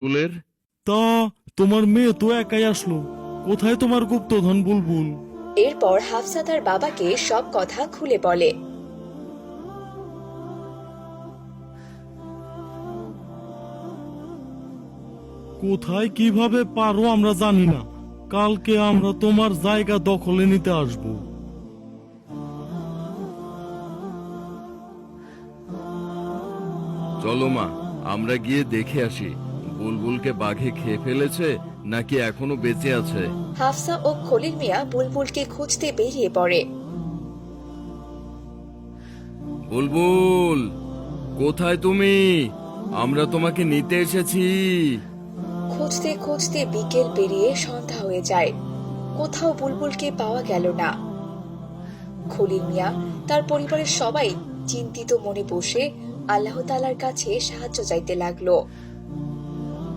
বুলবুলের? তা তোমার মেয়ে তো একাই আসলো, কোথায় তোমার গুপ্তধন বুলবুল? এরপর হাফসা তার বাবাকে সব কথা খুলে বলে। কোথায় কিভাবে পারো আমরা জানি না, কালকে আমরা তোমার জায়গা দখলে নিতে আসবো। চলো মা, আমরা গিয়ে দেখে আসি বুলবুলকে বাঘে খেয়ে ফেলেছে নাকি এখনো বেঁচে আছে। হাফসা ও খলিল মিয়া বুলবুলকে খুঁজতে বেরিয়ে পড়ে। বুলবুল, কোথায় তুমি? আমরা তোমাকে নিতে এসেছি। খুঁজতে খুঁজতে বিকেল পেরিয়ে সন্ধ্যা হয়ে যায়, কোথাও বুলবুলকে পাওয়া গেল না। খলিল মিয়া তার পরিবারের সবাই চিন্তিত মনে বসে আল্লাহ তাআলার কাছে সাহায্য চাইতে লাগলো।